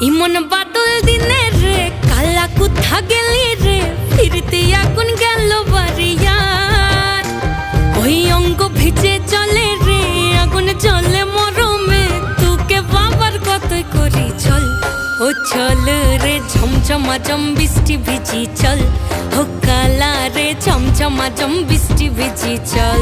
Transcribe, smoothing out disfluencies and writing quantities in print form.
ইমন বাদল দিনে রে কালা কোথা গেলি রে ফিরতে আগুন গেল বাড়িয়ার ওই অঙ্গ ভিজে চলে রে আগুন চলে মরমে তোকে বাবার কতই করি চল ও চল রে ঝমঝমাঝম বৃষ্টি ভিজি চল ও কালা রে ঝমঝমাঝম বৃষ্টি ভিজি চল